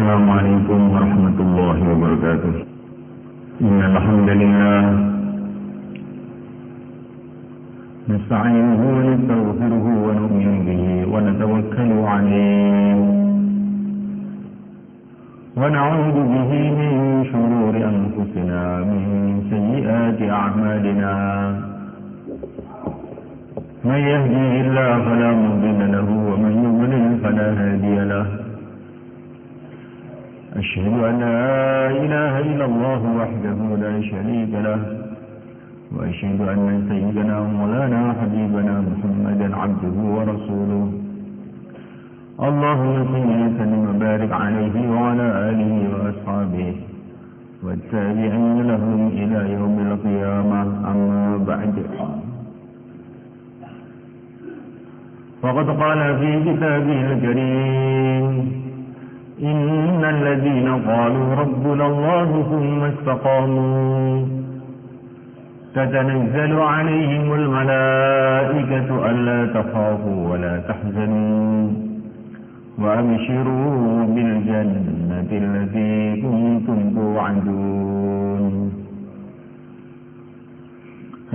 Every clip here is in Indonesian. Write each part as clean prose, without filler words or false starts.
السلام عليكم ورحمة الله وبركاته. إن الحمد لله نستعينه ونستغفره ونؤمن به ونتوكل عليه ونعوذ به من شرور أنفسنا من سيئات أعمالنا. من يهديه الله فلا مضل له ومن يضلل فلا هادي له. أشهد أن لا إله إلا الله وحده لا شريك له وأشهد أن سيدنا ومولانا حبيبنا محمدا عبده ورسوله. اللهم صل وسلم وبارك عليه وعلى آله وأصحابه والتابعين لهم إلى يوم القيامة. أما بعد، فقد قال في كتابه الكريم: إن الذين قالوا ربنا الله ثم استقاموا تتنزل عليهم الملائكة ألا تخافوا ولا تحزنوا وأبشروا بالجنة التي كنتم توعدون.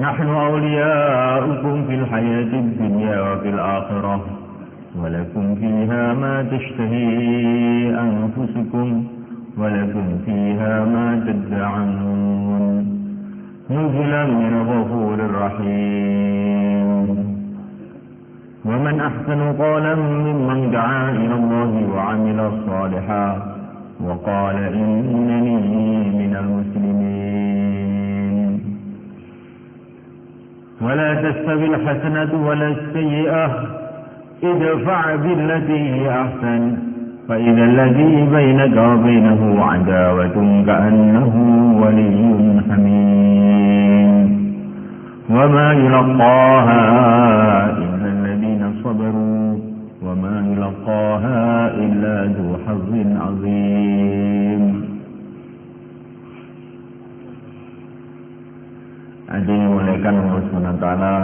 نحن أولياؤكم في الحياة الدنيا وفي الآخرة ولكم فيها ما تشتهي أنفسكم ولكم فيها ما تدعون نزلا من غفور رحيم. ومن أحسن قولا ممن دعا إلى الله وعمل صالحا وقال إنني من المسلمين. ولا تستوي الحسنة ولا السيئة ادفع بالتي هي أحسن فإذا الذي بينك وبينه عداوة كأنه ولي حميم. وما يلقاها إلا الذين صبروا وما يلقاها إلا ذو حظ عظيم. Ada yang dimuliakan Allah Subhanahu wa taala,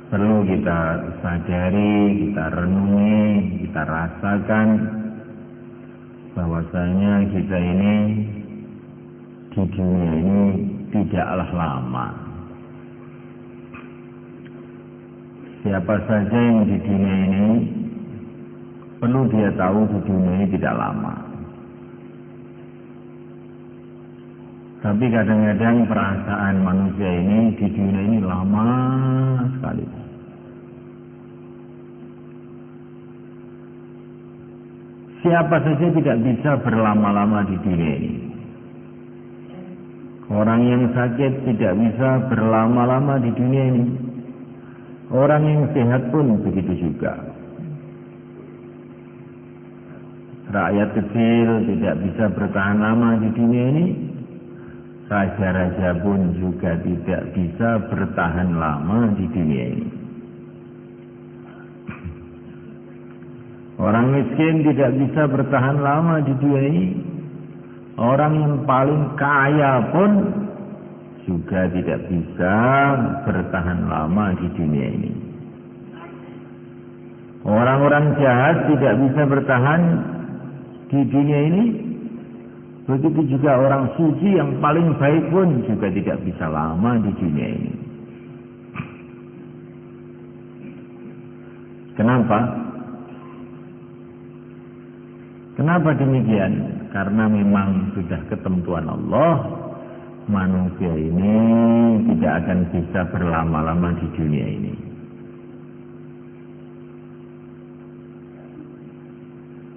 perlu kita sadari, kita renungi, kita rasakan bahwasanya kita ini di dunia ini tidaklah lama. Siapa saja yang di dunia ini perlu dia tahu di dunia ini tidak lama. Tapi kadang-kadang perasaan manusia ini di dunia ini lama sekali. Siapa saja tidak bisa berlama-lama di dunia ini. Orang yang sakit tidak bisa berlama-lama di dunia ini. Orang yang sehat pun begitu juga. Rakyat kecil tidak bisa bertahan lama di dunia ini. Raja-raja pun juga tidak bisa bertahan lama di dunia ini. Orang miskin tidak bisa bertahan lama di dunia ini. Orang yang paling kaya pun juga tidak bisa bertahan lama di dunia ini. Orang-orang jahat tidak bisa bertahan di dunia ini. Begitu juga orang suci yang paling baik pun juga tidak bisa lama di dunia ini. Kenapa? Kenapa demikian? Karena memang sudah ketentuan Allah, manusia ini tidak akan bisa berlama-lama di dunia ini.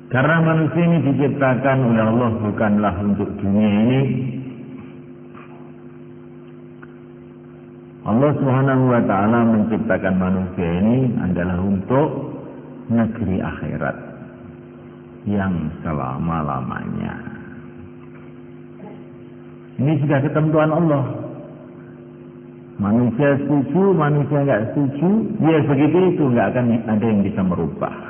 Karena manusia ini diciptakan oleh Allah bukanlah untuk dunia ini. Allah Subhanahu wa taala menciptakan manusia ini adalah untuk negeri akhirat yang selama-lamanya. Ini sudah ketentuan Allah. Manusia setuju, manusia nggak setuju, ya begitu itu, nggak akan ada yang bisa merubah.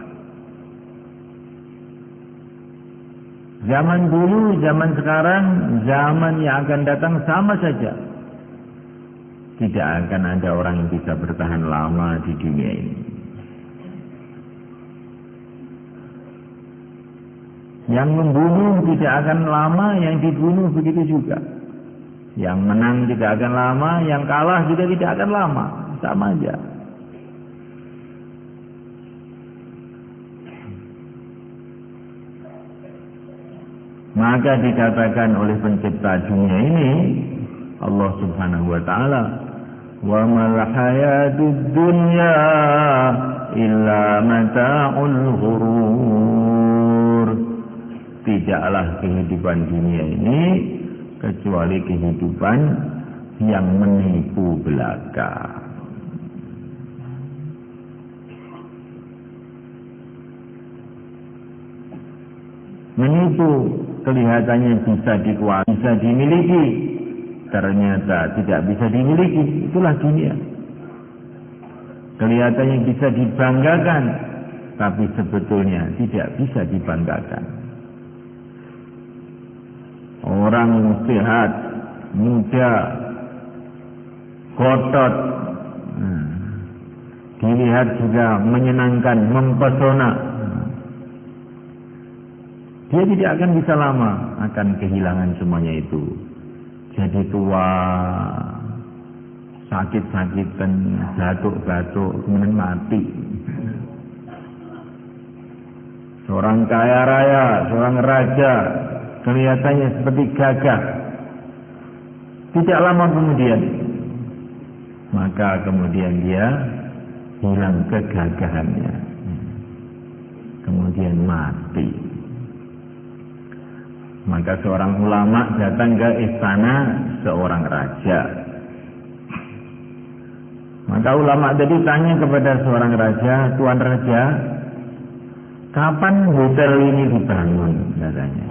Zaman dulu, zaman sekarang, zaman yang akan datang sama saja. Tidak akan ada orang yang bisa bertahan lama di dunia ini. Yang membunuh tidak akan lama, yang dibunuh begitu juga. Yang menang tidak akan lama, yang kalah juga tidak akan lama. Sama aja. Maka dikatakan oleh pencipta dunia ini, Allah Subhanahu wa taala, "Wa mal hayatud dunya illa mata'ul ghurur." Tidaklah kehidupan dunia ini kecuali kehidupan yang menipu belaka. Menipu kelihatannya bisa dikuasai, bisa dimiliki, ternyata tidak bisa dimiliki. Itulah dunia. Kelihatannya bisa dibanggakan, tapi sebetulnya tidak bisa dibanggakan. Orang sehat, muda, kotot, dilihat juga menyenangkan, mempesona. Dia tidak akan bisa lama, akan kehilangan semuanya itu. Jadi tua, sakit-sakitan, batuk-batuk, kemudian mati. Seorang kaya raya, seorang raja, kelihatannya seperti gagah. Tidak lama kemudian, maka kemudian dia hilang kegagahannya. Kemudian mati. Maka seorang ulama datang ke istana seorang raja. Maka ulama tadi tanya kepada seorang raja, "Tuan Raja, kapan hotel ini dibangun?" katanya.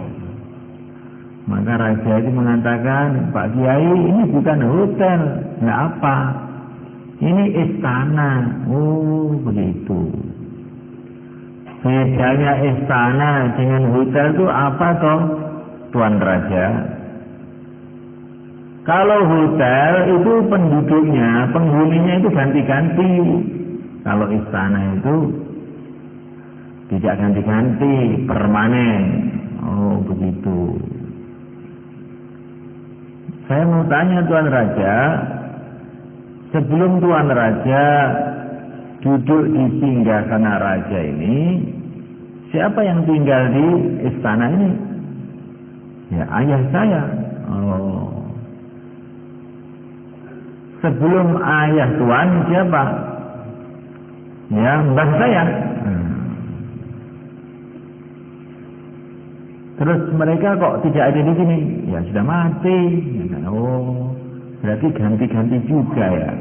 Maka raja itu mengatakan, "Pak Kiai, ini bukan hotel." "Nggak apa? Ini istana." "Oh, begitu. Bedanya istana dengan hotel itu apa toh, Tuan Raja?" "Kalau hotel itu penduduknya, penghuninya itu ganti-ganti. Kalau istana itu tidak ganti-ganti, permanen." "Oh, begitu. Saya mau tanya Tuan Raja, sebelum Tuan Raja duduk di singgasana raja ini, siapa yang tinggal di istana ini?" "Ya, ayah saya." "Oh. Sebelum ayah Tuan siapa?" "Ya, mbah saya." "Terus mereka kok tidak ada di sini?" "Ya, sudah mati." "Oh, berarti ganti-ganti juga ya."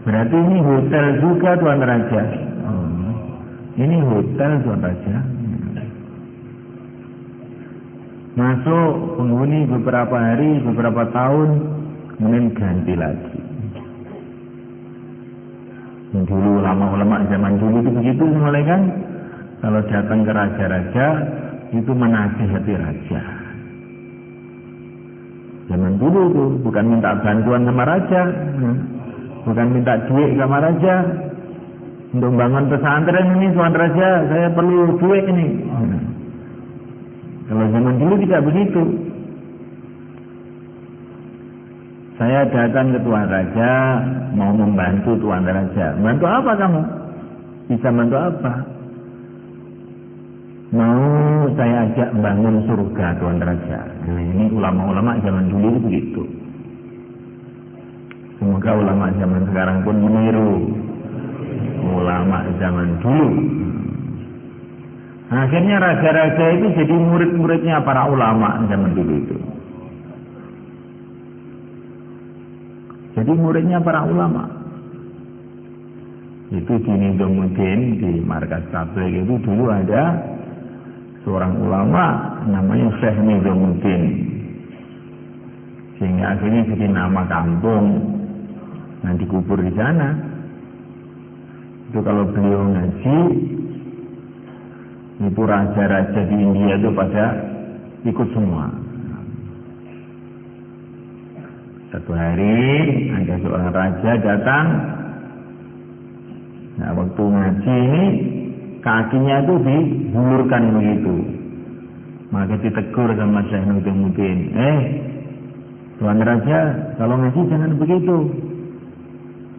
"Berarti ini hotel juga Tuan Raja." "Oh, ini hotel Tuan Raja." Masuk penghuni beberapa hari, beberapa tahun, kemudian ganti lagi. Dulu ulama-ulama zaman dulu itu begitu mulai kan, kalau datang ke raja-raja itu menasihati raja. Zaman dulu itu bukan minta bantuan sama raja, bukan minta duit sama raja. "Untuk bangun pesantren ini Tuan Raja, saya perlu duit ini." Kalau zaman dulu tidak begitu. "Saya datang ke Tuan Raja, mau membantu Tuan Raja." "Bantu apa kamu? Bisa bantu apa?" "Mau saya ajak bangun surga Tuan Raja." Nah, ini ulama-ulama zaman dulu itu begitu. Semoga ulama zaman sekarang pun meniru ulama zaman dulu. Nah, akhirnya raja-raja itu jadi murid-muridnya para ulama zaman dulu itu. Jadi muridnya para ulama. Itu di Nizamuddin, di markas tabligh itu dulu ada seorang ulama namanya Syekh Nizamuddin. Sehingga akhirnya jadi nama kampung. Nah, dikubur di sana. Itu kalau beliau ngaji, itu raja-raja di India itu pada ikut semua. Satu hari ada seorang raja datang. Nah, waktu ngaji ini kakinya itu dihulurkan begitu. Maka ditegur sama Syekh Nuruddin, Tuan Raja, kalau ngaji jangan begitu.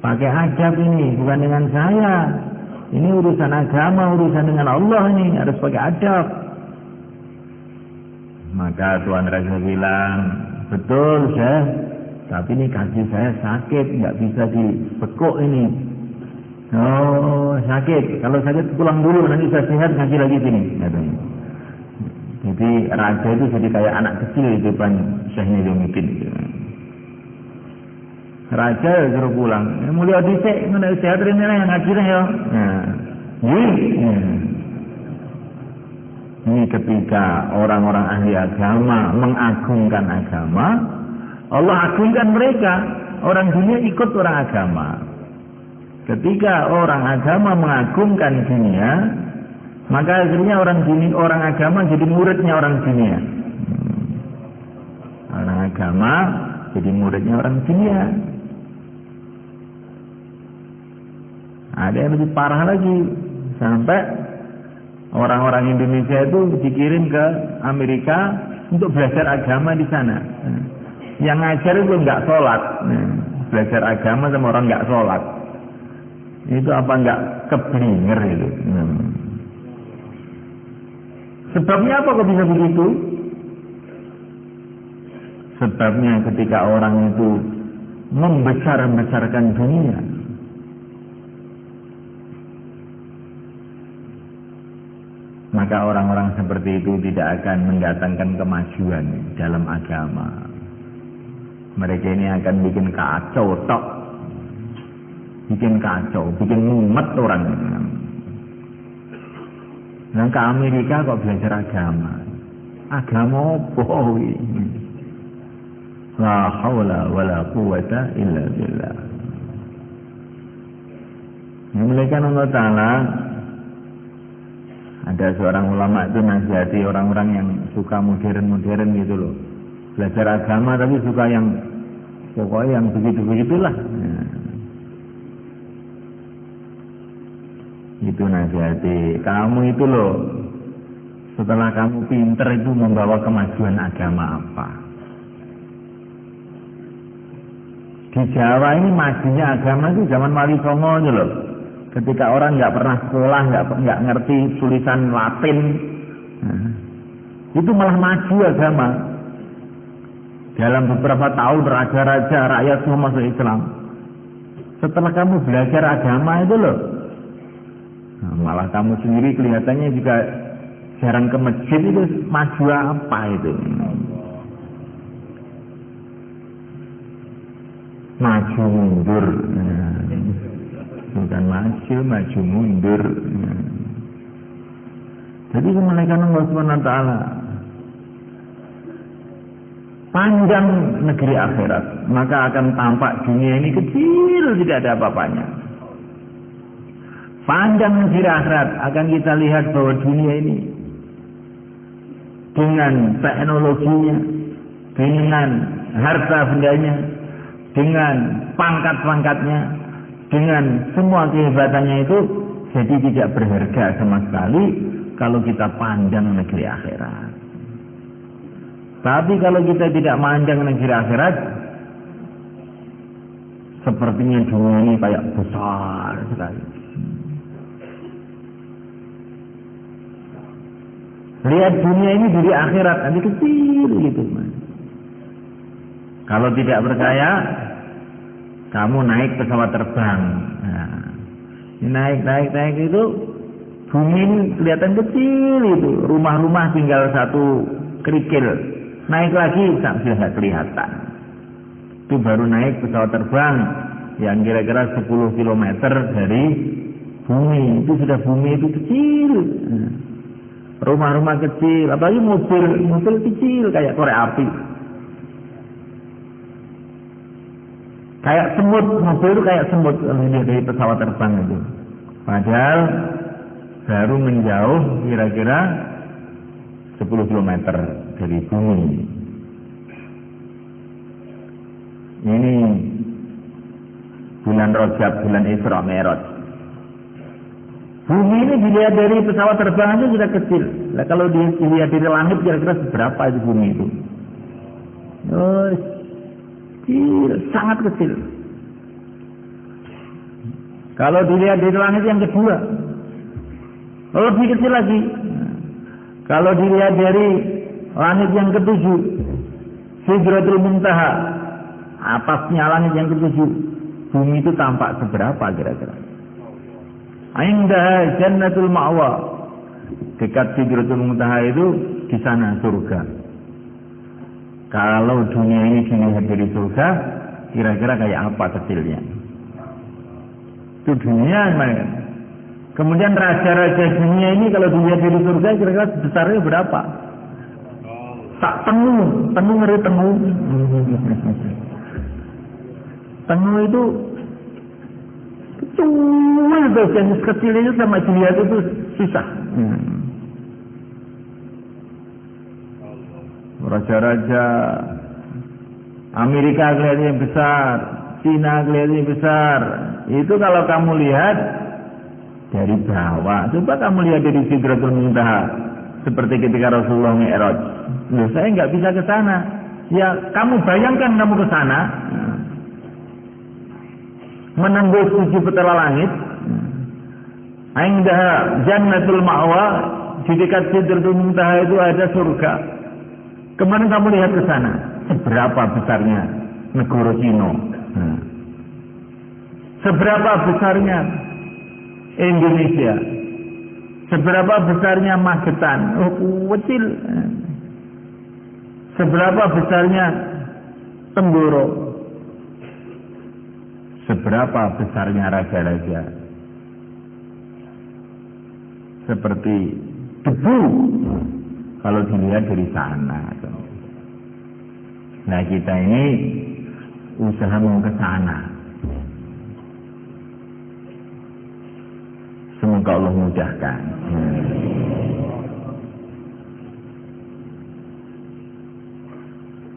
Pakai adab ini, bukan dengan saya. Ini urusan agama, urusan dengan Allah ini, harus pakai adab. Maka Tuan Raja bilang, betul Syekh, tapi ini kaki saya sakit, nggak bisa dibekuk ini. Oh sakit, kalau sakit pulang dulu, nanti saya sehat ngaji lagi sini. Jadi raja itu jadi kayak anak kecil di depan Syekh Nuruddin. Raja suruh pulang, mulia dhisik, ngono sehat rene yang ngaji ya. Ini ketika orang-orang ahli agama mengagungkan agama, Allah agungkan mereka. Orang dunia ikut orang agama. Ketika orang agama mengagungkan dunia, maka akhirnya orang agama jadi muridnya orang dunia. Orang agama jadi muridnya orang dunia. Ada yang lebih parah lagi, sampai orang-orang Indonesia itu dikirim ke Amerika untuk belajar agama di sana. Yang ngajar itu nggak sholat, belajar agama sama orang nggak sholat. Itu apa nggak keblinger itu? Sebabnya apa kok bisa begitu? Sebabnya ketika orang itu membesar-besarkan dunia, maka orang-orang seperti itu tidak akan mendatangkan kemajuan dalam agama. Mereka ini akan bikin kacau tok, bikin kacau, bikin mumet orang. Nah ke Amerika kok belajar agama? Agama apa ini? La haula wala quwata illa billah. Memulakan Allah Ta'ala, ada seorang ulama itu nasihati orang-orang yang suka modern-modern gitu loh. Belajar agama tapi suka yang pokoknya yang begitu-begitulah. Itu nasihati, kamu itu loh, setelah kamu pinter itu membawa kemajuan agama apa? Di Jawa ini majunya agama itu zaman Wali Songo aja loh. Ketika orang nggak pernah sekolah, nggak ngerti tulisan Latin, itu malah maju agama. Dalam beberapa tahun raja-raja rakyat semua masuk Islam. Setelah kamu belajar agama itu loh, malah kamu sendiri kelihatannya juga jarang ke masjid, itu maju apa itu? Maju mundur. Bukan maju mundur. Jadi kemalaikan Allah SWT, panjang negeri akhirat, maka akan tampak dunia ini kecil, tidak ada apa-apanya. Panjang negeri akhirat akan kita lihat bahwa dunia ini dengan teknologinya, dengan harta bendanya, dengan pangkat-pangkatnya, dengan semua kehebatannya itu jadi tidak berharga sama sekali kalau kita pandang negeri akhirat. Tapi kalau kita tidak mandang negeri akhirat, sepertinya dunia ini kayak besar sekali. Lihat dunia ini dari akhirat, nanti kecil gitu. Kalau tidak percaya, kamu naik pesawat terbang. Nah, naik itu bumi ini kelihatan kecil itu, rumah-rumah tinggal satu kerikil. Naik lagi sudah nggak kelihatan. Itu baru naik pesawat terbang yang kira-kira 10 km dari bumi. Itu sudah bumi itu kecil. Rumah-rumah kecil, apalagi mobil kecil kayak korek api. Kayak semut, mobil itu kayak semut dari pesawat terbang itu. Padahal baru menjauh kira-kira 10 km dari bumi. Ini bulan Rajab, bulan Isra Mi'raj. Bumi ini dilihat dari pesawat terbang aja sudah kecil. Nah, kalau dilihat dari langit kira-kira seberapa itu bumi itu? Oh, kecil, sangat kecil. Kalau dilihat dari langit yang kedua, lebih kecil lagi. Kalau dilihat dari langit yang ketujuh, Sidratul Muntaha, atasnya langit yang ketujuh, bumi itu tampak seberapa kira-kira? Indah Jannatul Ma'wa, dekat Sidratul Muntaha itu di sana surga. Kalau dunia ini dilihat dari surga, kira-kira kayak apa kecilnya? Itu dunia namanya. Kemudian raja-raja dunia ini kalau dilihat dari surga, kira-kira besarnya berapa? Tak tengu ngeri tengu. Tengu itu kecil, yang kecil itu sama dilihat itu susah. Raja-raja Amerika kelihatannya besar, Cina kelihatannya besar. Itu kalau kamu lihat dari bawah. Coba kamu lihat dari Sidratul Muntaha, seperti ketika Rasulullah Mi'raj. Loh, saya nggak bisa ke sana. Ya, kamu bayangkan kamu ke sana, menembus 7 petala langit. Indah Jannatul Ma'wa, di dekat Sidratul Muntaha itu ada surga. Kemarin kamu lihat ke sana, seberapa besarnya negara Cina? Seberapa besarnya Indonesia? Seberapa besarnya Magetan? Oh, kecil. Seberapa besarnya Temboro? Seberapa besarnya raja-raja? Seperti debu kalau dilihat dari sana. Nah, kita ini usaha mau ke sana. Semoga Allah mudahkan.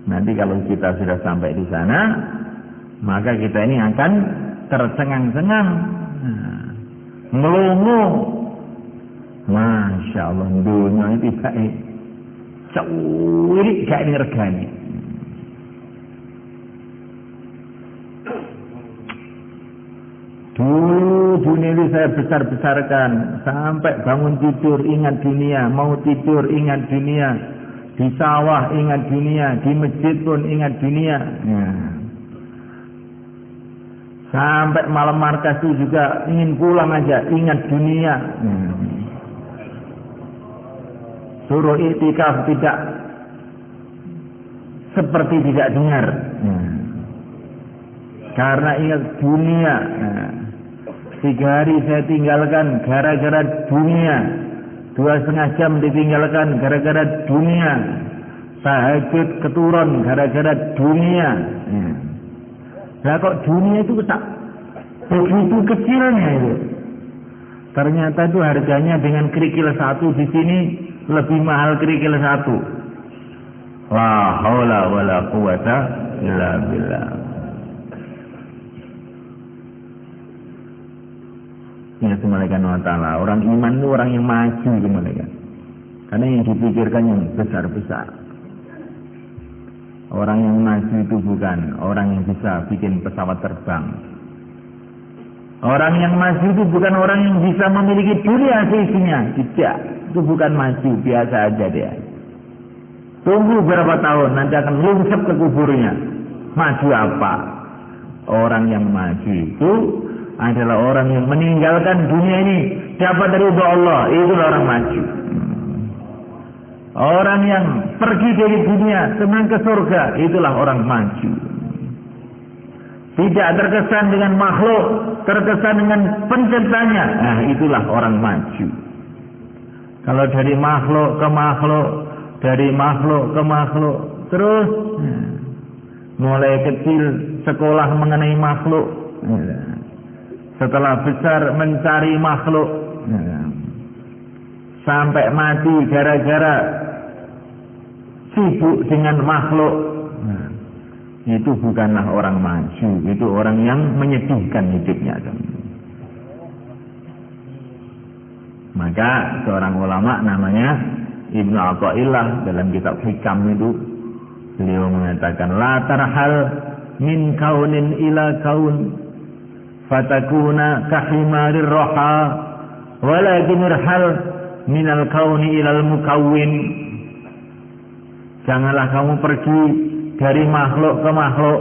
Nanti kalau kita sudah sampai di sana, maka kita ini akan tercengang-cengang, melongo. Masya Allah, dunia ini tidak curi gak ini regani. Dulu dunia ini saya besar-besarkan, sampai bangun tidur ingat dunia, mau tidur ingat dunia, di sawah ingat dunia, di masjid pun ingat dunia. Sampai malam markas itu juga ingin pulang aja, ingat dunia. Suruh iktikaf tidak seperti tidak dengar. Karena ingat dunia. 3 hari saya tinggalkan gara-gara dunia. 2,5 jam ditinggalkan gara-gara dunia. Tahajud keturun gara-gara dunia. Nah, kok dunia itu tak begitu kecilnya itu. Ternyata itu harganya dengan kerikil 1 di sini lebih mahal kerikil 1. La haula wala quwata illa billah. Ya Subhanahu wa ta'ala. Orang iman itu orang yang maju Subhanahu. Karena yang dipikirkan yang besar-besar. Orang yang maju itu bukan orang yang bisa bikin pesawat terbang. Orang yang maju itu bukan orang yang bisa memiliki dunia seisinya. Tidak. Itu bukan maju, biasa aja dia. Tunggu berapa tahun, nanti akan lungsep ke kuburnya. Maju apa? Orang yang maju itu adalah orang yang meninggalkan dunia ini dapat dari Allah. Itulah orang maju. Orang yang pergi dari dunia senang ke surga, itulah orang maju. Tidak terkesan dengan makhluk, terkesan dengan penciptanya. Nah, itulah orang maju. Kalau dari makhluk ke makhluk, dari makhluk ke makhluk, terus mulai kecil sekolah mengenai makhluk, setelah besar mencari makhluk, sampai mati gara-gara sibuk dengan makhluk. Itu bukanlah orang maju, itu orang yang menyedihkan hidupnya. Maka seorang ulama namanya Ibnu Athaillah dalam kitab Hikam itu beliau mengatakan la tarhal min kaunin ila kaun fatakuna kahimarir roha walakin irhal minal kauni ilal mukawwin. Janganlah kamu pergi dari makhluk ke makhluk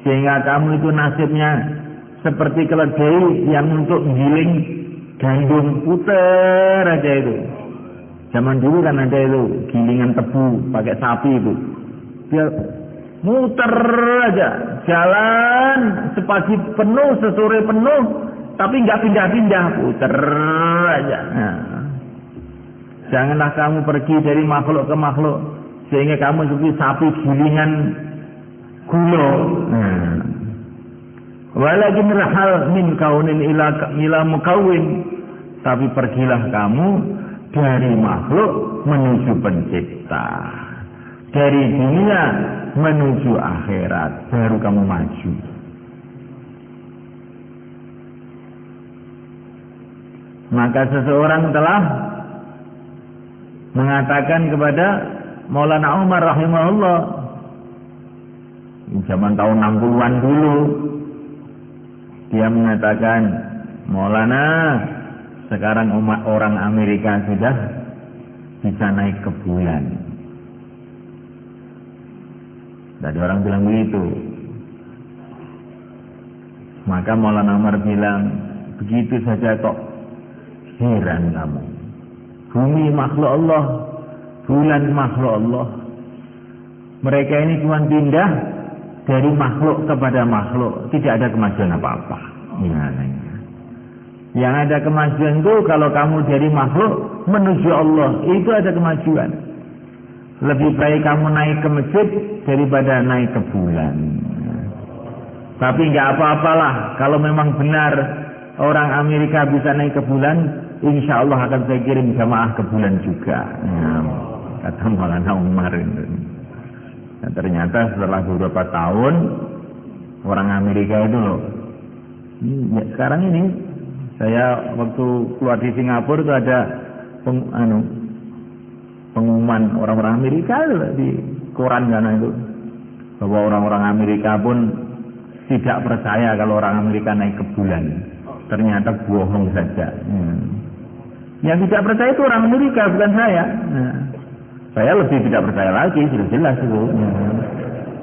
sehingga kamu itu nasibnya seperti keledai yang untuk giling gandum, puter aja itu. Zaman dulu kan ada itu gilingan tebu pakai sapi itu, dia muter aja, jalan sepagi penuh, sesore penuh, tapi nggak pindah-pindah, puter aja. Nah, janganlah kamu pergi dari makhluk ke makhluk sehingga kamu seperti sapi gilingan gula. Walakin rahal min kaunin ila mukawwin, tapi pergilah kamu dari makhluk menuju pencipta, dari dunia menuju akhirat, baru kamu maju. Maka seseorang telah mengatakan kepada Maulana Umar rahimahullah zaman tahun 60-an dulu, dia mengatakan, Maulana, sekarang orang Amerika sudah bisa naik ke bulan. Tadi orang bilang begitu. Maka Maulana Umar bilang, begitu saja kok heran kamu. Bumi makhluk Allah, bulan makhluk Allah. Mereka ini cuma pindah dari makhluk kepada makhluk, tidak ada kemajuan apa-apa. Yang ada kemajuan itu kalau kamu dari makhluk menuju Allah, itu ada kemajuan. Lebih baik kamu naik ke masjid daripada naik ke bulan. Tapi nggak apa-apalah, kalau memang benar orang Amerika bisa naik ke bulan, insya Allah akan saya kirim jamaah ke bulan juga. Kata Maulana Umar itu. Dan ternyata setelah beberapa tahun orang Amerika itu loh, ya sekarang ini saya waktu keluar di Singapura itu ada pengumuman orang-orang Amerika di koran sana itu bahwa orang-orang Amerika pun tidak percaya kalau orang Amerika naik ke bulan. Ternyata bohong saja. Yang tidak percaya itu orang Amerika, bukan saya. Saya lebih tidak percaya lagi, sudah jelas itu.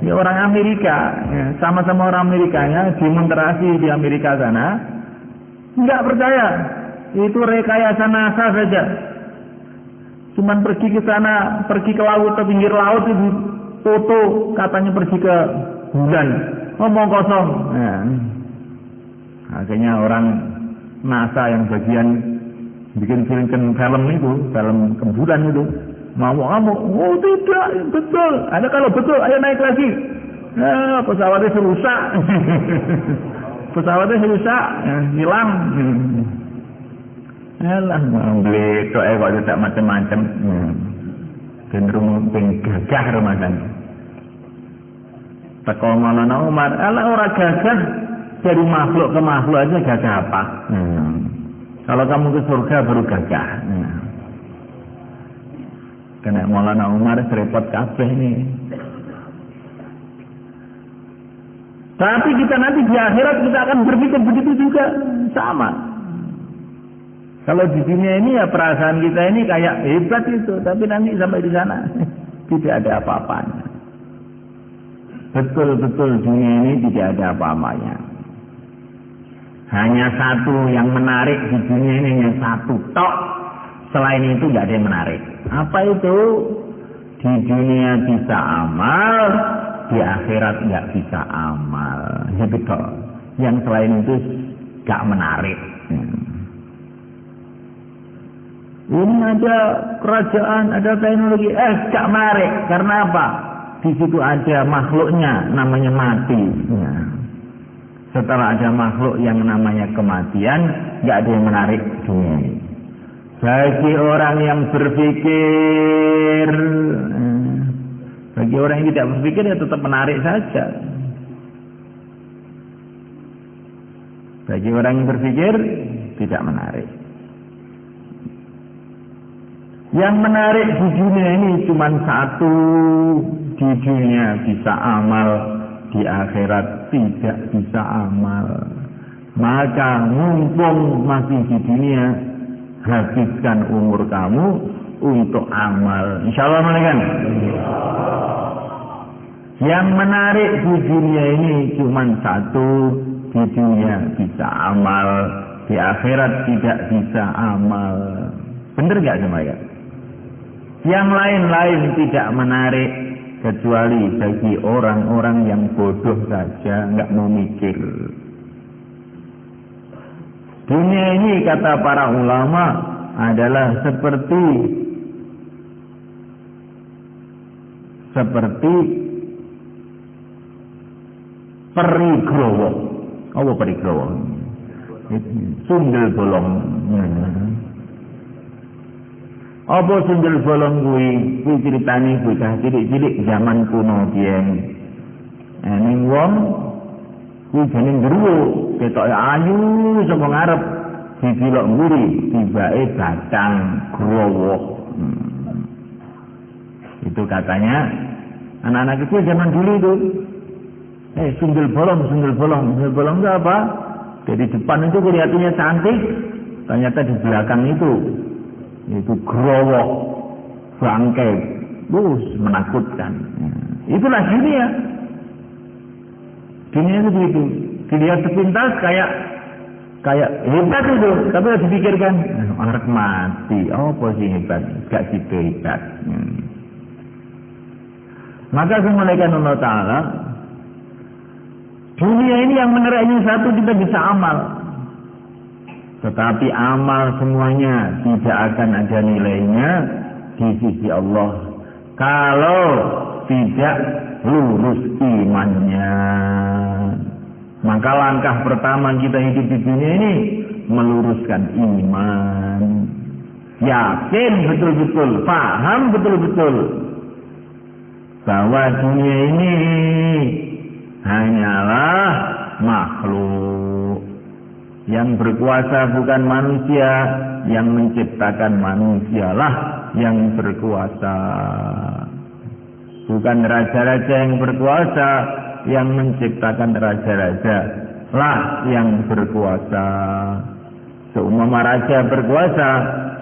Ya, orang Amerika, ya, sama-sama orang Amerikanya demonstrasi di Amerika sana, nggak percaya. Itu rekayasa NASA saja. Cuman pergi ke sana, pergi ke laut, ke pinggir laut itu foto, katanya pergi ke bulan, ngomong kosong. Nah, akhirnya orang NASA yang bagian bikin film itu, film ke bulan itu, ngamuk-ngamuk, oh tidak, betul. Ada kalau betul, ayo naik lagi. Nah, pesawatnya rusak. Pesawatnya rusak, hilang. Alah, beli kok tidak macam-macam. Cenderung gagah remajan. Teko Maulana Umar, alah orang gagah dari makhluk ke makhluk aja gagah apa? Kalau kamu ke surga baru gagah. Kena Maulana Umar serepot kabeh nih. Tapi kita nanti di akhirat kita akan berpikir begitu juga, sama. Kalau di dunia ini ya perasaan kita ini kayak hebat itu, tapi nanti sampai di sana tidak ada apa-apanya. Betul-betul dunia ini tidak ada apa-apanya. Hanya satu yang menarik di dunia ini, hanya satu tok. Selain itu tidak ada yang menarik. Apa itu? Di dunia bisa amal, di akhirat nggak bisa amal. Ya betul. Yang selain itu nggak menarik. Ini ada kerajaan, ada teknologi, nggak menarik. Karena apa? Di situ ada makhluknya, namanya mati. Setelah ada makhluk yang namanya kematian, nggak ada yang menarik dunia ini. Bagi orang yang berpikir, bagi orang yang tidak berpikir ya tetap menarik saja. Bagi orang yang berpikir tidak menarik. Yang menarik di dunia ini cuma satu, di dunia bisa amal, di akhirat tidak bisa amal. Maka mumpung masih di dunia, habiskan umur kamu untuk amal. Insyaallah kan? Yang menarik di dunia ini cuma satu, di dunia bisa amal, di akhirat tidak bisa amal. Bener gak semuanya? Yang lain-lain tidak menarik kecuali bagi orang-orang yang bodoh saja, nggak mau mikir. Dunia ini kata para ulama adalah seperti perigrowo. Apa perigrowo? Sundel bolong. Apa sundel bolong kuwi ceritane bocah cilik-cilik zaman kuno biyen. Ning wong kuwi jeneng geruwo, ketoke ayu saka ngarep, didelok mburi, tibake batang growo. Itu katanya anak-anak kecil zaman dulu itu. Sundel bolong itu apa? Dari depan itu kelihatannya cantik, ternyata di belakang itu growo, bangkai, menakutkan. Itulah dunia. Dunia itu begitu. Dilihat sepintas kayak hebat itu, tapi harus dipikirkan, orang mati, apa sih hebat? Gak gitu hebat. Maka semulaikan Allah Ta'ala, dunia ini yang menerangnya satu, kita bisa amal. Tetapi amal semuanya tidak akan ada nilainya di sisi Allah kalau tidak lurus imannya. Maka langkah pertama kita hidup di dunia ini meluruskan iman. Yakin betul-betul, paham betul-betul bahwa dunia ini hanyalah makhluk. Yang berkuasa bukan manusia, yang menciptakan manusialah yang berkuasa. Bukan raja-raja yang berkuasa, yang menciptakan raja-raja lah yang berkuasa. Seumpama raja berkuasa,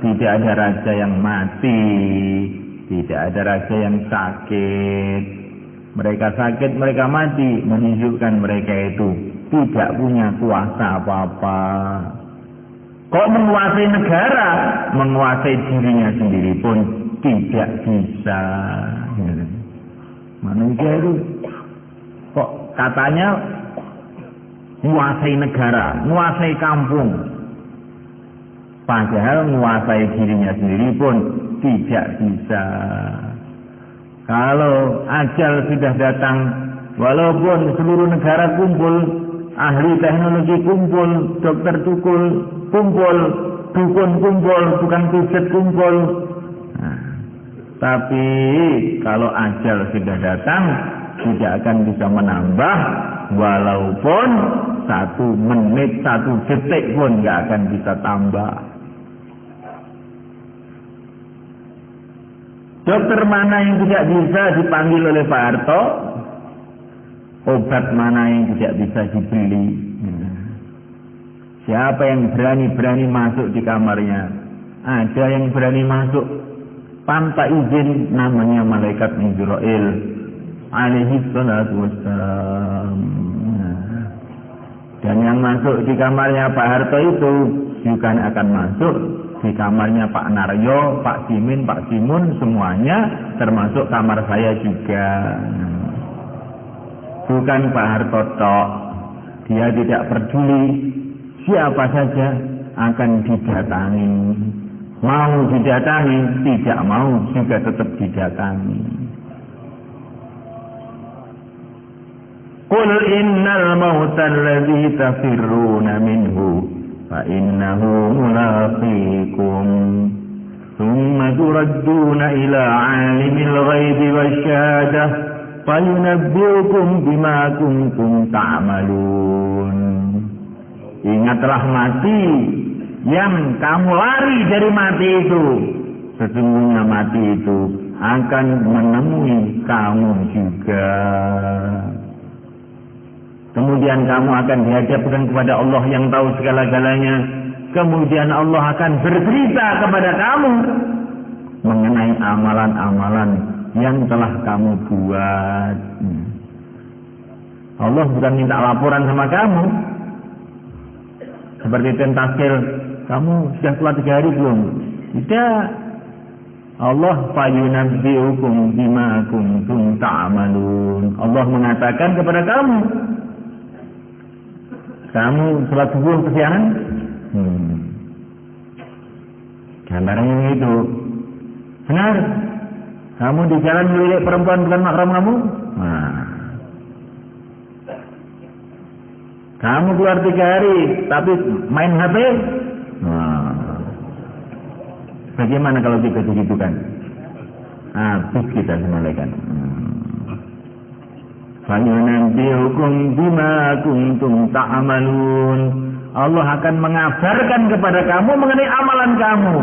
tidak ada raja yang mati, tidak ada raja yang sakit. Mereka sakit, mereka mati, menunjukkan mereka itu tidak punya kuasa apa-apa. Kok menguasai negara, menguasai dirinya sendiri pun tidak bisa. Manusia itu kok katanya menguasai negara, menguasai kampung, padahal menguasai dirinya sendiri pun tidak bisa. Kalau ajal sudah datang, walaupun seluruh negara kumpul, ahli teknologi kumpul, dokter kumpul, dukun kumpul, tukang pijat kumpul. Tapi kalau ajal sudah datang, tidak akan bisa menambah, walaupun 1 menit, 1 detik pun nggak akan bisa tambah. Dokter mana yang tidak bisa dipanggil oleh Pak Harto? Obat mana yang tidak bisa dibeli? Siapa yang berani masuk di kamarnya? Ada yang berani masuk tanpa izin, namanya malaikat Jibril alaihi salatu wassalam. Dan yang masuk di kamarnya Pak Harto itu juga akan masuk di kamarnya Pak Naryo, Pak Simin, Pak Simun, semuanya termasuk kamar saya juga. Bukan Pak Harto tok, dia tidak peduli, siapa saja akan didatangi. Mau didatangi, tidak mau juga tetap didatangi. Qul innal mauta alladhi tafirruna minhu fa innahu mulaqikum thumma turadduna ila alimil ghaibi wasyahadah fayunabbiukum bima kuntum ta'malun. Ingatlah mati yang kamu lari dari mati itu, sesungguhnya mati itu akan menemui kamu juga. Kemudian kamu akan dihadapkan kepada Allah yang tahu segala-galanya. Kemudian Allah akan bercerita kepada kamu mengenai amalan-amalan yang telah kamu buat. Allah bukan minta laporan sama kamu. Seperti tentasil, kamu sudah sholat 3 hari belum? Tidak. Allah fayunabbi'ukum bima kuntum ta'malun. Allah mengatakan kepada kamu sholat subuh kesiangan? Gambarnya itu. Benar. Kamu di jalan melirik perempuan bukan mahram kamu? Nah. Kamu keluar 3 hari tapi main HP? Nah. Bagaimana kalau kita digitukan? Habis kita semalekan. Fayunabbi'ukum bima kuntum ta'malun. Allah akan mengabarkan kepada kamu mengenai amalan kamu.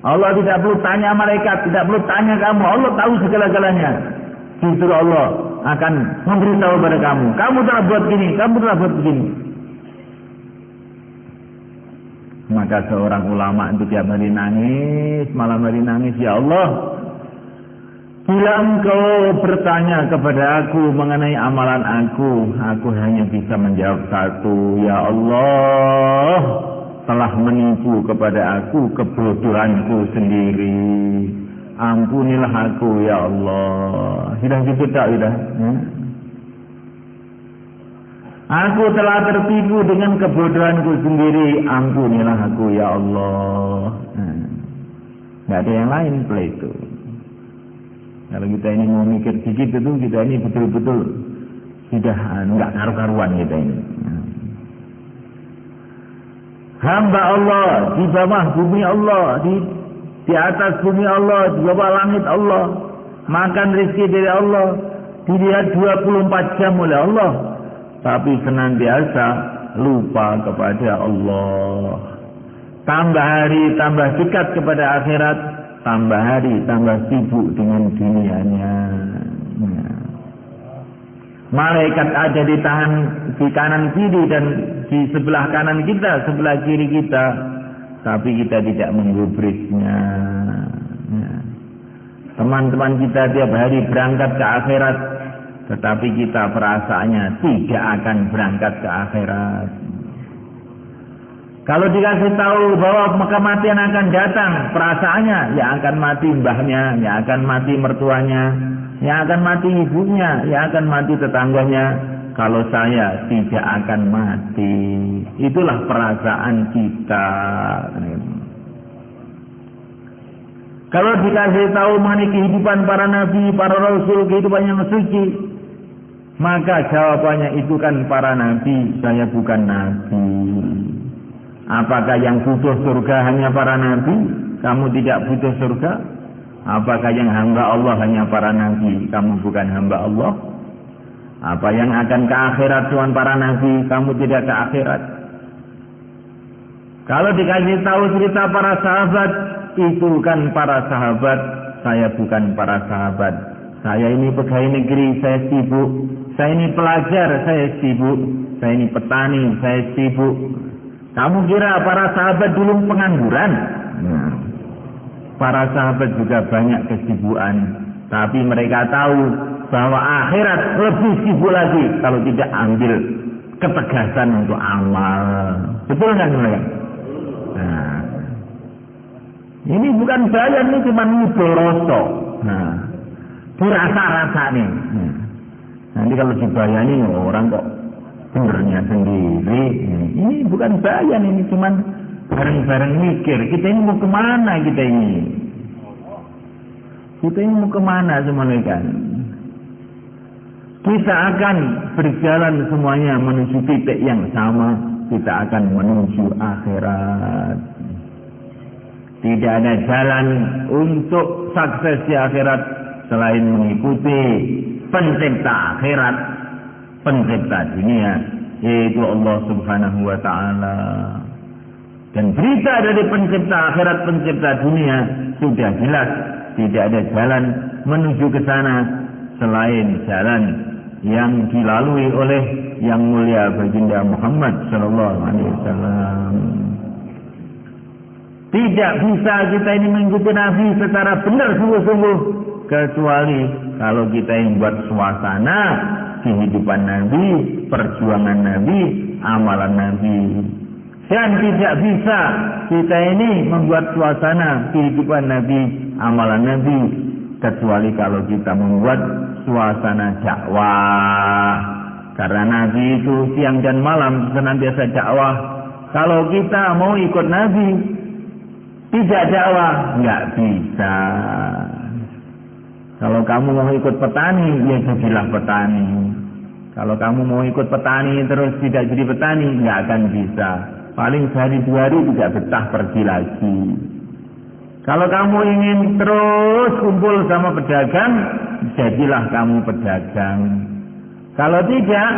Allah tidak perlu tanya malaikat, tidak perlu tanya kamu. Allah tahu segala-galanya. Justru Allah akan memberitahu kepada kamu. Kamu telah buat gini, kamu telah buat begini. Maka seorang ulama itu tiap hari nangis, malam hari nangis, ya Allah, bila engkau bertanya kepada aku mengenai amalan aku hanya bisa menjawab satu, ya Allah, telah menipu kepada aku kebodohanku sendiri. Ampunilah aku, ya Allah. Sudah gitu tak, sudah? Aku telah tertipu dengan kebodohanku sendiri. Ampunilah aku, ya Allah. Tidak ada yang lain setelah itu. Kalau kita ini mau mikir sedikit itu, kita ini betul-betul sudah enggak karu-karuan kita ini. Hamba Allah di bawah bumi Allah, di atas bumi Allah, di bawah langit Allah, makan rezeki dari Allah, dilihat 24 jam oleh Allah, tapi senantiasa lupa kepada Allah. Tambah hari tambah dekat kepada akhirat, tambah hari tambah sibuk dengan dunianya. Malaikat ada di kanan kiri dan di sebelah kanan kita, sebelah kiri kita, tapi kita tidak menggubrisnya. Teman-teman kita tiap hari berangkat ke akhirat, tetapi kita perasaannya tidak akan berangkat ke akhirat. Kalau dikasih tahu bahwa kematian akan datang, perasaannya yang akan mati mbahnya, yang akan mati mertuanya, yang akan mati ibunya, yang akan mati tetangganya. Kalau saya tidak akan mati. Itulah perasaan kita. Kalau dikasih tahu mengenai kehidupan para nabi, para rasul, kehidupan yang suci, maka jawabannya itu kan para nabi, saya bukan nabi. Apakah yang butuh surga hanya para nabi? Kamu tidak butuh surga? Apakah yang hamba Allah hanya para nabi? Kamu bukan hamba Allah? Apa yang akan ke akhirat cuma para nabi? Kamu tidak ke akhirat. Kalau dikasih tahu cerita para sahabat, itu kan para sahabat, saya bukan para sahabat. Saya ini pegawai negeri, saya sibuk. Saya ini pelajar, saya sibuk. Saya ini petani, saya sibuk. Kamu kira para sahabat dulu pengangguran? Para sahabat juga banyak kesibukan, tapi mereka tahu bahwa akhirat lebih sibuk lagi kalau tidak ambil ketegasan untuk amal. Betul kan mereka? Nah, ini bukan bayan, ini cuma ngibul rosok. Nah, dirasa-rasa nih. Nanti kalau dibayani orang kok benernya sendiri. Ini bukan bayan, ini cuma bareng-bareng mikir. Kita ini mau kemana kita ini? Kita ini mau kemana semuanya kan? Kita akan berjalan semuanya menuju titik yang sama. Kita akan menuju akhirat. Tidak ada jalan untuk sukses di akhirat selain mengikuti pencipta akhirat, pencipta dunia, yaitu Allah Subhanahu wa Ta'ala. Dan berita dari pencipta akhirat, pencipta dunia sudah jelas tidak ada jalan menuju ke sana selain jalan yang dilalui oleh yang mulia baginda Muhammad sallallahu alaihi wasallam. Tidak bisa kita ini mengikuti Nabi secara benar sungguh-sungguh kecuali kalau kita yang buat suasana kehidupan Nabi, perjuangan Nabi, amalan Nabi. Dan tidak bisa kita ini membuat suasana kehidupan Nabi, amalan Nabi, kecuali kalau kita membuat suasana dakwah. Karena Nabi itu siang dan malam senantiasa dakwah. Kalau kita mau ikut Nabi, tidak dakwah, nggak bisa. Kalau kamu mau ikut petani, ya jadilah petani. Kalau kamu mau ikut petani terus tidak jadi petani, nggak akan bisa. Paling sehari 2 hari tidak betah pergi lagi. Kalau kamu ingin terus kumpul sama pedagang, jadilah kamu pedagang. Kalau tidak,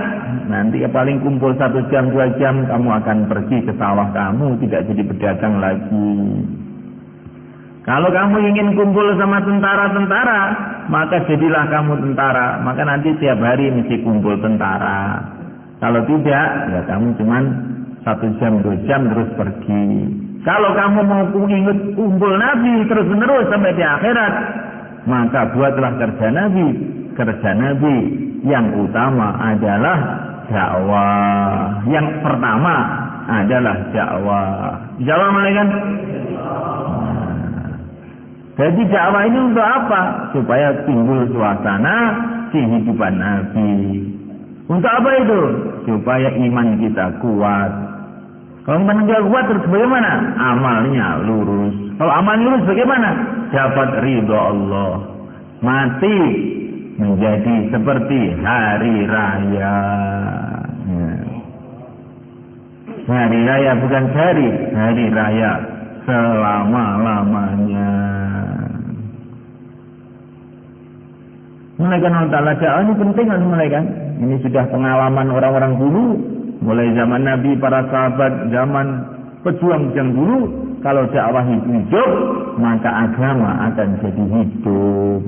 nanti paling kumpul 1 jam 2 jam, kamu akan pergi ke sawah kamu, tidak jadi pedagang lagi. Kalau kamu ingin kumpul sama tentara-tentara, maka jadilah kamu tentara. Maka nanti tiap hari mesti kumpul tentara. Kalau tidak, ya kamu cuman 1 jam 2 jam terus pergi. Kalau kamu mau ingat kumpul Nabi terus-menerus sampai di akhirat, maka buatlah kerja Nabi. Kerja Nabi yang utama adalah dakwah. Yang pertama adalah dakwah. Jawab mereka. Jadi dakwah ini untuk apa? Supaya timbul suasana kehidupan Nabi. Untuk apa itu? Supaya iman kita kuat. Kalau iman kita kuat terus bagaimana? Amalnya lurus. Kalau amalnya lurus bagaimana? Dapat ridho Allah. Mati menjadi seperti hari raya. Hari raya bukan sehari, hari raya selama-lamanya. Mulaikan Allah Ta'ala dakwah ini penting harus mulaikan. Ini sudah pengalaman orang-orang dulu, mulai zaman Nabi, para sahabat, zaman pejuang yang dulu. Kalau dakwah hidup, maka agama akan jadi hidup.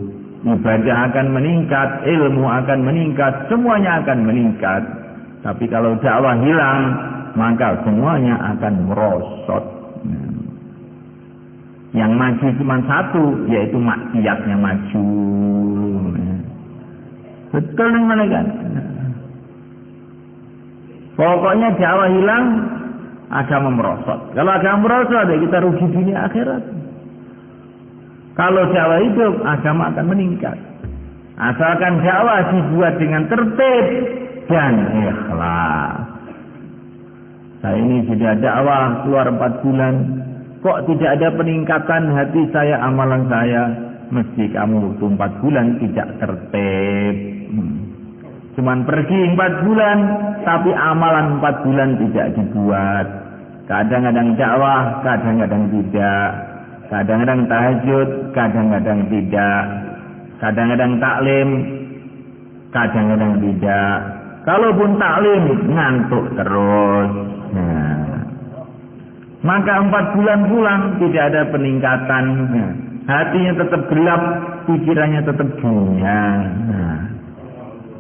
Ibadah akan meningkat, ilmu akan meningkat, semuanya akan meningkat. Tapi kalau dakwah hilang, maka semuanya akan merosot. Yang maju cuma satu, yaitu maksiatnya maju. Betul nih mereka. Pokoknya dakwah hilang, agama merosot. Kalau agama merosot, ya kita rugi dunia akhirat. Kalau dakwah hidup, agama akan meningkat. Asalkan dakwah dibuat dengan tertib dan ikhlas. Saya ini sudah dakwah keluar 4 bulan. Kok tidak ada peningkatan hati saya, amalan saya? Mesti kamu 4 bulan tidak tertib. Cuman pergi 4 bulan, tapi amalan 4 bulan tidak dibuat. Kadang-kadang dakwah, kadang-kadang tidak. Kadang-kadang tahajud, kadang-kadang tidak. Kadang-kadang taklim, kadang-kadang tidak. Kalaupun taklim, ngantuk terus. Maka 4 bulan pulang, tidak ada peningkatan. Hatinya tetap gelap, pikirannya tetap dunia.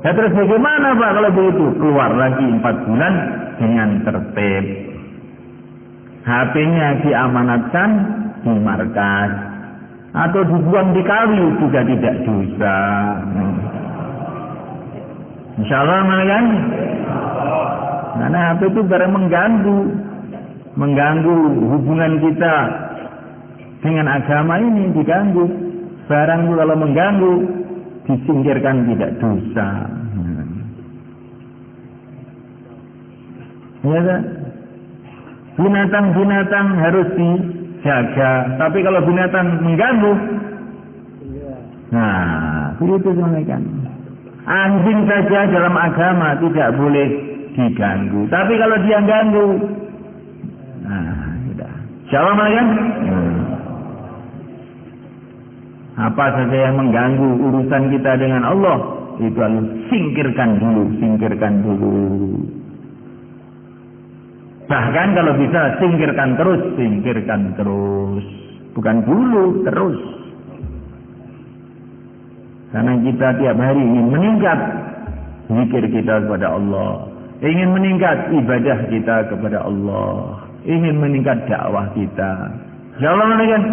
Ya terus bagaimana Pak kalau begitu? Keluar lagi 4 bulan dengan tertib. HP-nya diamanatkan di markas. Atau dibuang di kali juga tidak dosa. Insyaallah kan? Karena HP itu barang mengganggu hubungan kita dengan agama ini, diganggu. Barang itu kalau mengganggu, disingkirkan tidak dosa. Ya kan? Binatang-binatang harus dijaga, tapi kalau binatang mengganggu, nah itu kan. Anjing saja dalam agama tidak boleh diganggu, tapi kalau dia ganggu, nah sudah. Shalom kan? Apa saja yang mengganggu urusan kita dengan Allah, itu harus singkirkan dulu. Bahkan kalau bisa singkirkan terus. bukan dulu, terus. Karena kita tiap hari ingin meningkat zikir kita kepada Allah, ingin meningkat ibadah kita kepada Allah, ingin meningkat dakwah kita. Insyaallah kan?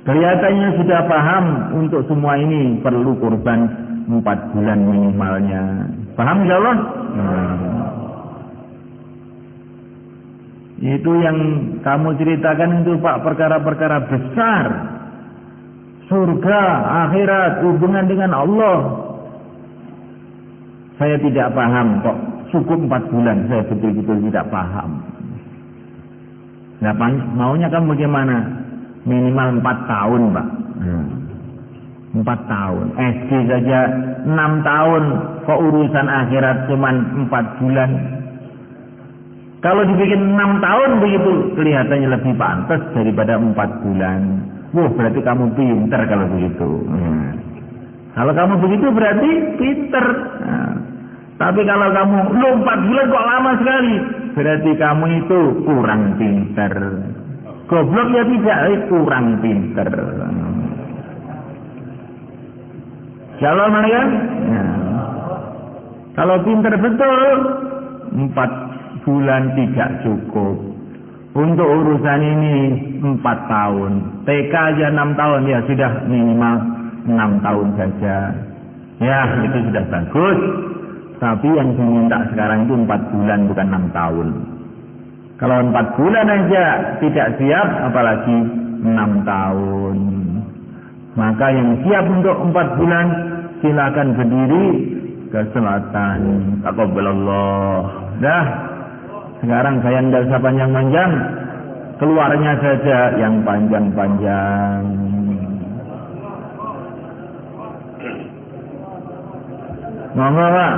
Kelihatannya sudah paham untuk semua ini perlu kurban 4 bulan minimalnya. Paham insyaallah? Itu yang kamu ceritakan itu Pak, perkara-perkara besar. Surga, akhirat, hubungan dengan Allah. Saya tidak paham kok. Cukup 4 bulan, saya betul-betul tidak paham. Nah, maunya kamu bagaimana? Minimal 4 tahun, Pak. 4 tahun. SD saja 6 tahun. Kok urusan akhirat cuma 4 bulan? Kalau dibikin 6 tahun begitu, kelihatannya lebih pantas daripada 4 bulan. Wah, berarti kamu pinter kalau begitu. Kalau kamu begitu berarti pinter. Tapi kalau kamu, 4 bulan kok lama sekali, berarti kamu itu kurang pinter. Goblok ya tidak, kurang pinter. Shalom ya. Kalau pinter betul, 4 bulan tidak cukup. Untuk urusan ini 4 tahun. TK aja 6 tahun, ya sudah minimal 6 tahun saja. Ya, itu sudah bagus. Tapi yang diminta sekarang itu 4 bulan bukan 6 tahun. Kalau 4 bulan aja tidak siap, apalagi 6 tahun. Maka yang siap untuk 4 bulan, silakan berdiri ke selatan. Taqabbalallah. Dah. Sekarang saya tidak usah panjang-panjang, keluarnya saja yang panjang-panjang. Monggo Pak,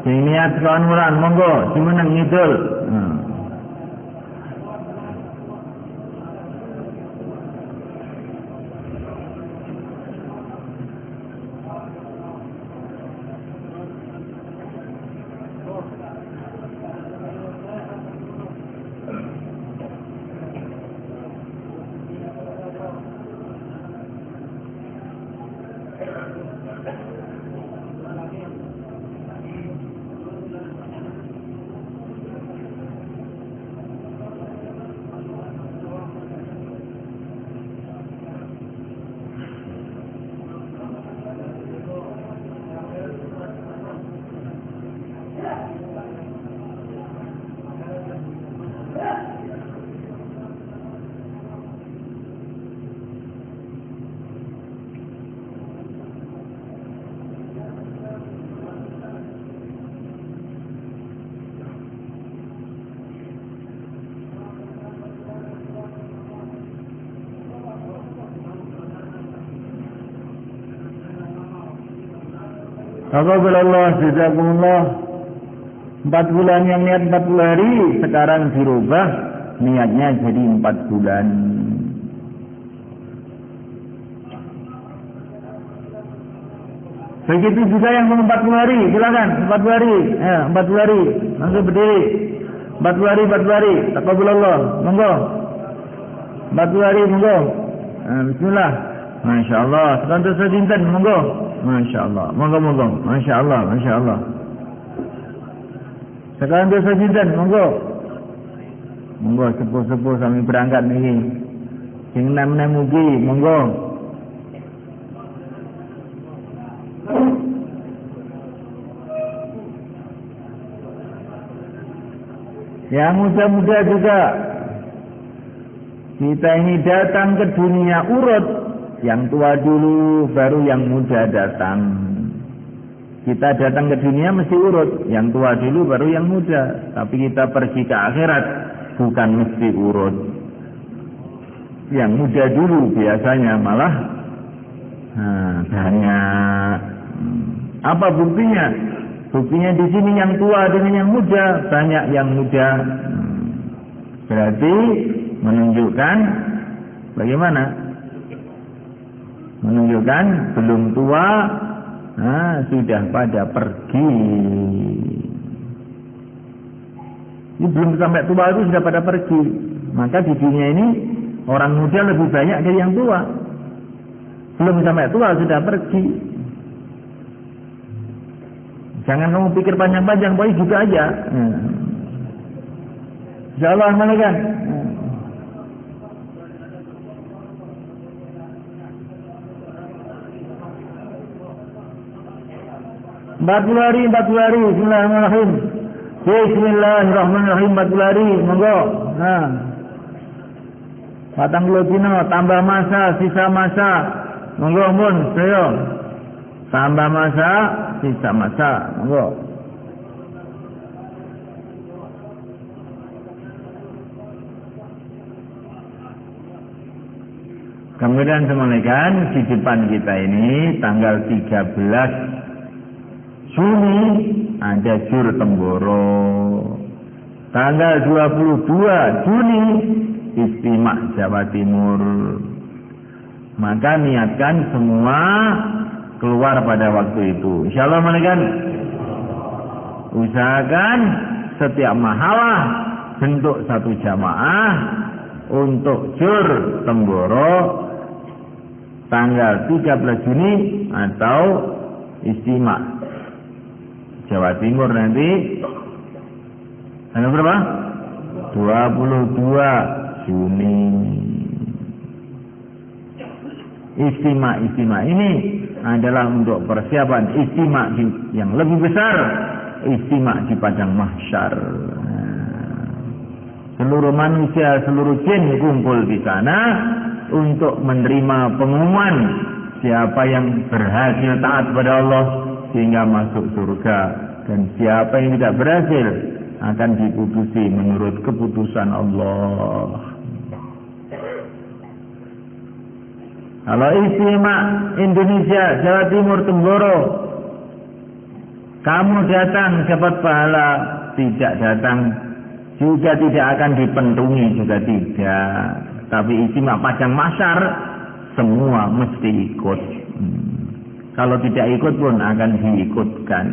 niat kawan mulan, monggo, dimenang ngidul. Taqabbalallah, jazakumullah. 4 bulan yang niat 40 hari, sekarang dirubah niatnya jadi 4 bulan. Begitu juga yang mau 40 hari, silakan 40 hari. 40 hari, langsung berdiri. 40 hari, 40 hari. Taqabbalallah, monggo. 40 hari, monggo. Bismillah. Masya Allah, sekarang terus dinten, monggo. Masya Allah, monggo. Masya Allah, Masya Allah. Sekarang terus dinten, monggo. Monggo, sepuh-sepuh kami berangkat nih. Sing nem-nem mugi, monggo. Yang muda-muda juga. Kita ini datang ke dunia urut. Yang tua dulu, baru yang muda datang. Kita datang ke dunia mesti urut. Yang tua dulu, baru yang muda. Tapi kita pergi ke akhirat, bukan mesti urut. Yang muda dulu biasanya malah banyak. Apa buktinya? Buktinya di sini yang tua dengan yang muda, banyak yang muda. Berarti menunjukkan bagaimana? Menunjukkan belum tua, sudah pada pergi. Ini belum sampai tua itu sudah pada pergi. Maka di dunia ini orang muda lebih banyak dari yang tua. Belum sampai tua sudah pergi. Jangan kamu pikir panjang-panjang, boleh juga aja. Insyaallah malaikat. Empat puluh hari. Bismillahirrahmanirrahim. Bismillahirrahmanirrahim. 40 hari. Monggo. Nah. Patang dino, tambah masa, sisa masa. Monggo mun, saya. Tambah masa, sisa masa. Monggo. Kemudian semalekan di depan kita ini tanggal 13 Juni ada Jur Temboro. Tanggal 22 Juni Istimak Jawa Timur. Maka niatkan semua keluar pada waktu itu. Insyaallah malaikat. Usahakan setiap mahalah bentuk satu jamaah untuk Jur Temboro tanggal 13 Juni atau Istimak Jawa Timur nanti tanggal berapa? 22 Juni. Istimak ini adalah untuk persiapan istimak yang lebih besar, istimak di padang mahsyar. Seluruh manusia, seluruh jin kumpul di sana untuk menerima pengumuman siapa yang berhasil taat pada Allah sehingga masuk surga, dan siapa yang tidak berhasil akan diputusi menurut keputusan Allah. Kalau istimak Indonesia Jawa Timur Temboro, kamu datang dapat pahala, tidak datang juga tidak akan dipentungi, juga tidak. Tapi istimak padang mahsyar semua mesti ikut. Kalau tidak ikut pun akan diikutkan.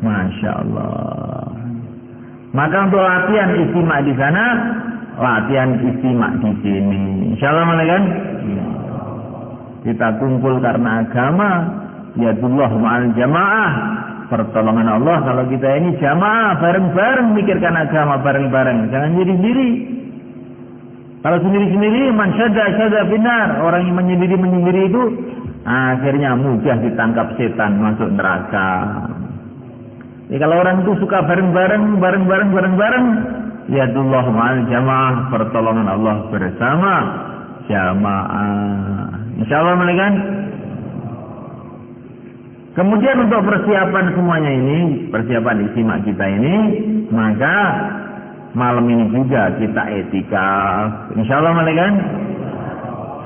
Masya Allah. Maka untuk latihan istimak di sana, latihan istimak di sini. Insyaallah malaikat. Kita kumpul karena agama. Yadullah ma'al jamaah. Pertolongan Allah kalau kita ini jamaah, bareng-bareng mikirkan agama bareng-bareng. Jangan sendiri-sendiri. Kalau sendiri-sendiri, man syadda binar. Orang yang menyendiri itu akhirnya mudah ditangkap setan masuk neraka. Jadi kalau orang itu suka bareng-bareng, yadullah ma'al jamaah, pertolongan Allah bersama jamaah. Insyaallah malaikat. Kemudian untuk persiapan semuanya ini, persiapan istimak kita ini, maka malam ini juga kita etikaf. Insyaallah malaikat.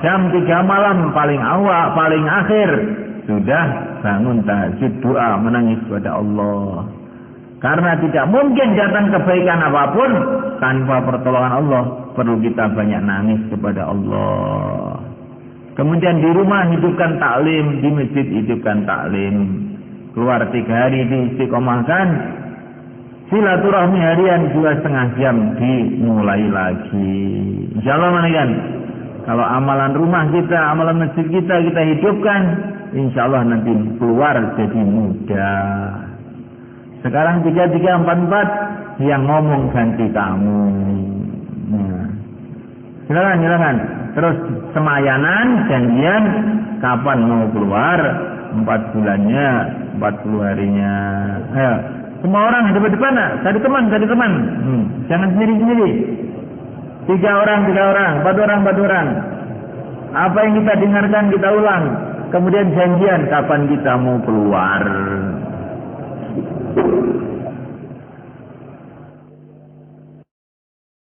Jam 3 malam paling awal, paling akhir sudah bangun tahajud, doa, menangis kepada Allah. Karena tidak mungkin datang kebaikan apapun tanpa pertolongan Allah. Perlu kita banyak nangis kepada Allah. Kemudian di rumah hidupkan taklim, di masjid hidupkan taklim. Keluar 3 hari diistiqomahkan. Silaturahmi harian 2,5 jam dimulai lagi. Insyaallah malaikat. Kalau amalan rumah kita, amalan masjid kita hidupkan, insyaallah nanti keluar jadi mudah. Sekarang 3, 4, 4 yang ngomong ganti kamu. Nah. Silakan. Terus semayanan, janjian kapan mau keluar, 4 bulannya, 40 harinya. Ayo, semua orang di depan, cari teman. Jangan sendiri-sendiri. 3 orang, 4 orang. Apa yang kita dengarkan kita ulang. Kemudian janjian kapan kita mau keluar.